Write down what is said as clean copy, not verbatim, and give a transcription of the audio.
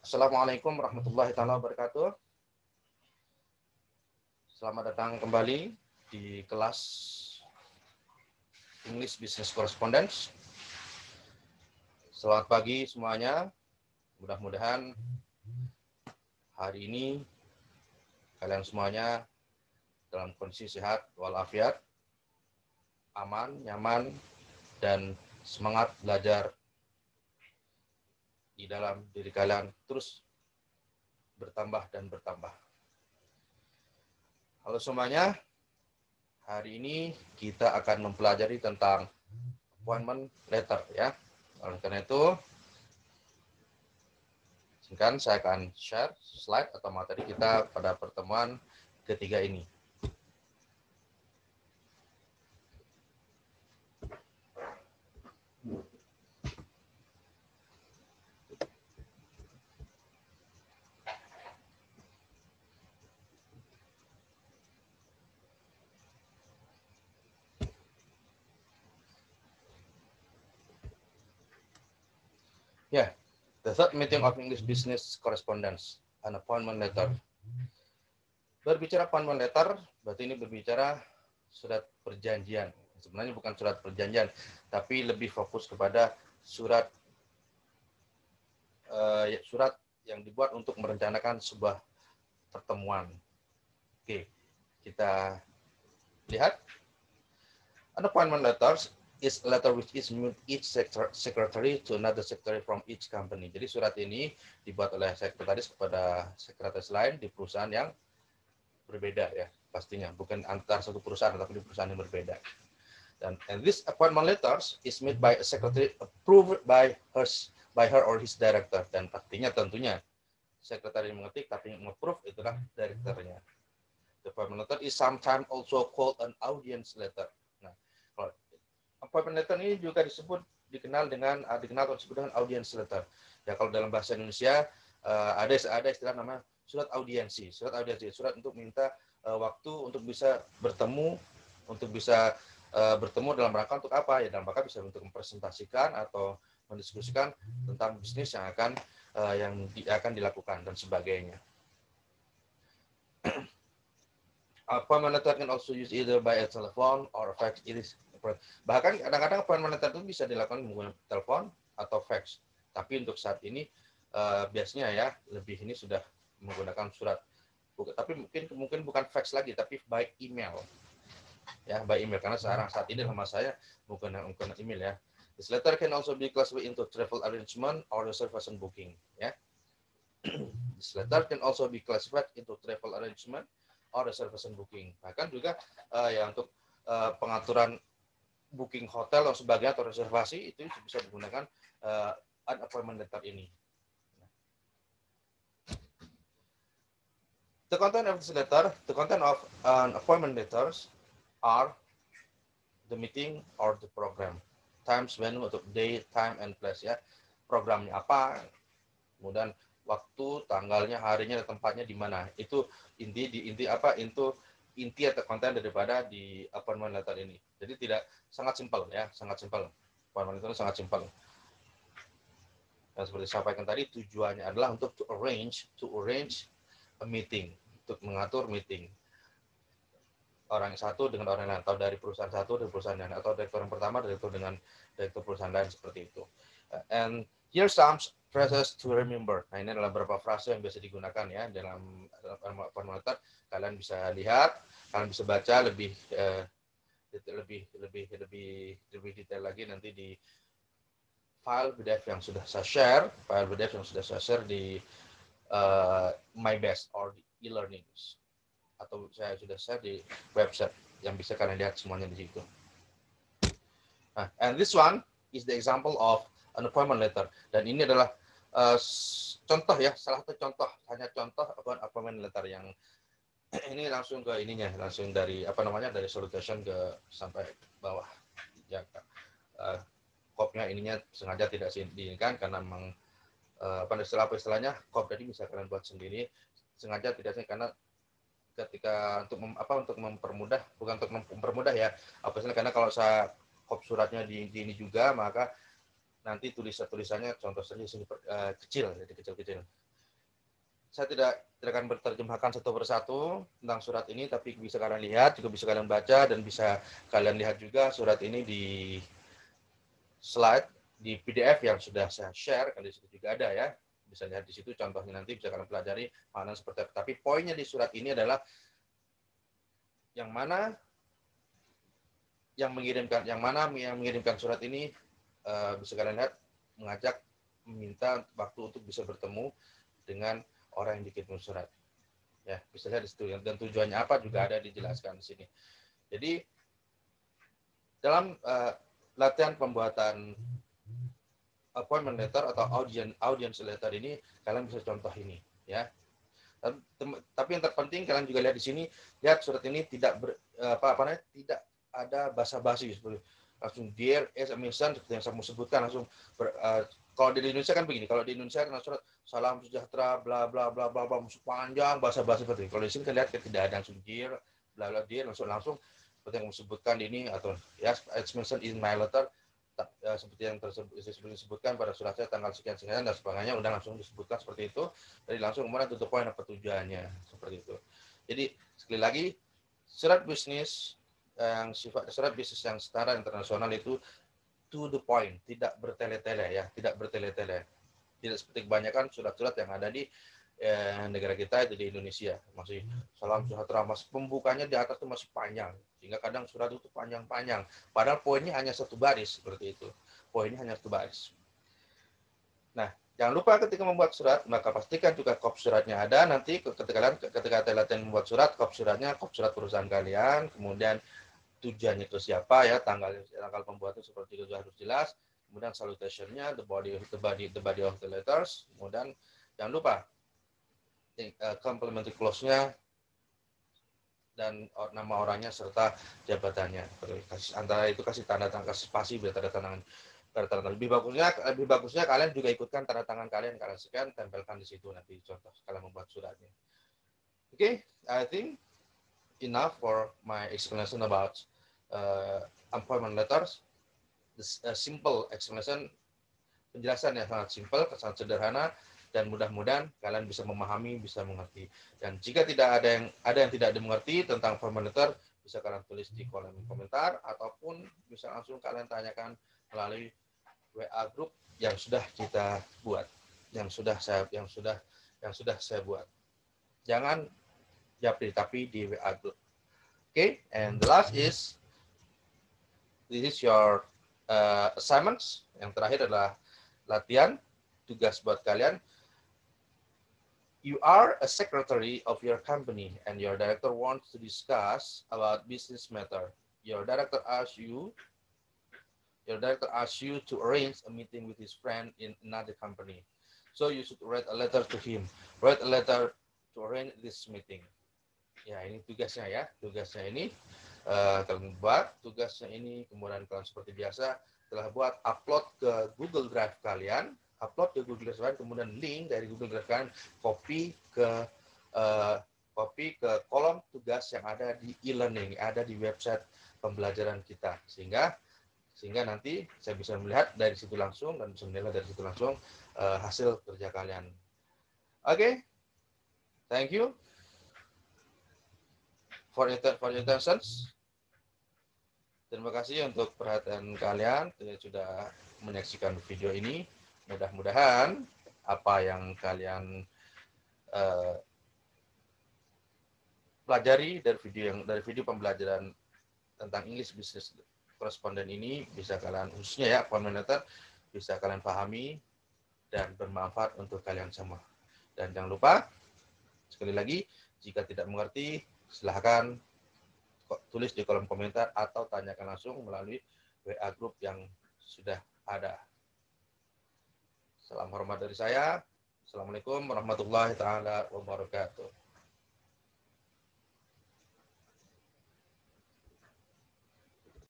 Assalamualaikum warahmatullahi wabarakatuh. Selamat datang kembali di kelas English Business Correspondence. Selamat pagi semuanya. Mudah-mudahan hari ini kalian semuanya dalam kondisi sehat walafiat, aman, nyaman, dan semangat belajar di dalam diri kalian terus bertambah dan bertambah. Halo semuanya, hari ini kita akan mempelajari tentang appointment letter ya. Oleh karena itu, singkat saya akan share slide atau materi kita pada pertemuan ketiga ini. Ya, the third meeting of English Business Correspondence, an appointment letter. Berbicara appointment letter, berarti ini berbicara surat perjanjian. Sebenarnya bukan surat perjanjian, tapi lebih fokus kepada surat yang dibuat untuk merencanakan sebuah pertemuan. Oke, kita lihat. An appointment letter is a letter which is each secretary to another secretary from each company. Jadi surat ini dibuat oleh sekretaris kepada sekretaris lain di perusahaan yang berbeda ya, pastinya bukan antar satu perusahaan tapi di perusahaan yang berbeda. And this appointment letters is made by a secretary approved by her or his director. Dan artinya tentunya sekretari mengetik tapi yang approve itulah direkturnya. The appointment letter is sometimes also called an audience letter. Nah, kalau appointment letter ini juga dikenal atau disebut dengan audience letter. Ya, kalau dalam bahasa Indonesia ada istilah namanya surat audiensi. Surat untuk minta waktu untuk bisa bertemu, dalam rangka untuk apa? Ya, dalam rangka bisa untuk mempresentasikan atau mendiskusikan tentang bisnis yang akan dilakukan dan sebagainya. Appointment letter can also use either by a telephone or a fax. Bahkan kadang-kadang appointment letter itu bisa dilakukan menggunakan telepon atau fax. Tapi untuk saat ini biasanya ya lebih ini sudah menggunakan surat. Tapi mungkin bukan fax lagi, tapi by email. Ya, by email karena saat ini nama saya menggunakan email ya. This letter can also be classified into travel arrangement or reservation booking. Ya. This letter can also be classified into travel arrangement or reservation booking. Bahkan juga ya untuk pengaturan booking hotel atau sebagainya atau reservasi itu bisa digunakan an appointment letter ini. The content of this letter, the content of an appointment letters are the meeting or the program, times, venue, atau day, time, and place ya. Programnya apa, kemudian waktu, tanggalnya, harinya, tempatnya di mana. Itu inti atau konten daripada di appointment letter ini. Jadi sangat simpel ya, sangat simpel. Appointment letter sangat simpel. Dan seperti saya sampaikan tadi, tujuannya adalah untuk to arrange a meeting, untuk mengatur meeting orang satu dengan orang lain, atau dari perusahaan satu dengan perusahaan lain, atau direktur yang pertama dengan direktur perusahaan lain, seperti itu. And here some phrases to remember. Nah, ini adalah beberapa frase yang biasa digunakan ya dalam appointment letter. Kalian bisa lihat, kalian bisa baca lebih detail lagi nanti di file PDF yang sudah saya share, di My Best or di e-learnings, atau saya sudah share di website yang bisa kalian lihat semuanya di situ. Nah, and this one is the example of an appointment letter. Dan ini adalah contoh ya, salah satu contoh appointment letter yang ini langsung ke ininya, langsung dari dari salutation ke sampai bawah. Ya, kopnya ininya sengaja tidak diinginkan karena memang istilahnya kop tadi bisa kalian buat sendiri, sengaja tidak karena ketika untuk mempermudah, bukan untuk mempermudah ya, karena kalau saya kop suratnya di ini juga, maka nanti tulisannya contoh saja kecil, jadi kecil-kecil. saya tidak akan berterjemahkan satu persatu tentang surat ini, tapi bisa kalian lihat, juga bisa kalian baca, dan bisa kalian lihat juga surat ini di slide, di PDF yang sudah saya share, kali situ juga ada ya. Bisa lihat di situ contohnya, nanti bisa kalian pelajari mana seperti apa. Tapi poinnya di surat ini adalah yang mana yang mengirimkan surat ini, bisa kalian lihat, mengajak, meminta waktu untuk bisa bertemu dengan orang yang dikirim surat. Ya, bisa lihat di situ, dan tujuannya apa juga ada dijelaskan di sini. Jadi dalam latihan pembuatan appointment letter atau audience letter ini, kalian bisa contoh ini ya. Tapi yang terpenting kalian juga lihat di sini, lihat surat ini tidak tidak ada basa-basi, seperti langsung dear as a mission, seperti yang saya mau sebutkan, langsung kalau di Indonesia kan begini, kalau di Indonesia kan surat salam sejahtera bla bla bla bla bla, panjang basa-basi seperti ini. Kalau di sini kan lihat tidak ada langsung dear bla bla, dear langsung seperti yang disebutkan ini, atau ya, as mentioned in my letter, seperti yang disebutkan pada surat saya tanggal sekian-sekian dan sebagainya, udah langsung disebutkan seperti itu. Jadi langsung kemudian tutup poin apa tujuannya, seperti itu. Jadi sekali lagi, surat bisnis surat bisnis yang setara internasional itu to the point, tidak bertele-tele ya, tidak bertele-tele. Tidak seperti kebanyakan surat-surat yang ada di negara kita itu, di Indonesia, masih salam sejahtera, mas pembukanya di atas itu masih panjang, sehingga kadang surat itu panjang-panjang, padahal poinnya hanya satu baris, seperti itu. Poinnya hanya satu baris. Nah, jangan lupa ketika membuat surat, maka pastikan juga kop suratnya ada. Nanti ketika latihan membuat surat, kop suratnya, kop surat perusahaan kalian, kemudian tujuannya ke siapa ya, tanggal pembuatan seperti itu harus jelas. Kemudian salutation-nya, the body of the letters. Kemudian jangan lupa complementary clause-nya dan nama orangnya serta jabatannya. Antara itu kasih tanda tangan, kasih spasi biar tanda tangan. Lebih bagusnya kalian juga ikutkan tanda tangan kalian scan, tempelkan di situ nanti contoh kalian membuat suratnya. Okay, I think enough for my explanation about appointment letters. This simple explanation, penjelasan yang sangat simpel, sangat sederhana, dan mudah-mudahan kalian bisa memahami, bisa mengerti. Dan jika tidak ada yang tidak dimengerti tentang appointment letter, bisa kalian tulis di kolom komentar, ataupun bisa langsung kalian tanyakan melalui WA group yang sudah kita buat, yang sudah saya buat. Jangan japri, tapi di WA group. Okay, and the last is this is your assignments. Yang terakhir adalah latihan tugas buat kalian. You are a secretary of your company and your director wants to discuss about business matter. Your director asks you to arrange a meeting with his friend in another company. So you should write a letter to him. Write a letter to arrange this meeting. Ya, ini tugasnya ya. Tugasnya ini kalian buat tugasnya ini, kemudian kalian seperti biasa telah buat, upload ke Google Drive kalian, kemudian link dari Google Drive kalian copy ke kolom tugas yang ada di e-learning, ada di website pembelajaran kita, sehingga nanti saya bisa melihat dari situ langsung dan bisa menilai dari situ langsung hasil kerja kalian. Oke, thank you for your attention. Terima kasih untuk perhatian kalian sudah menyaksikan video ini. Mudah-mudahan apa yang kalian pelajari dari video pembelajaran tentang English Business Correspondent ini bisa kalian, khususnya ya appointment letter, bisa kalian pahami dan bermanfaat untuk kalian semua. Dan jangan lupa, sekali lagi, jika tidak mengerti, silahkan tulis di kolom komentar atau tanyakan langsung melalui WA group yang sudah ada. Salam hormat dari saya. Assalamualaikum warahmatullahi wabarakatuh.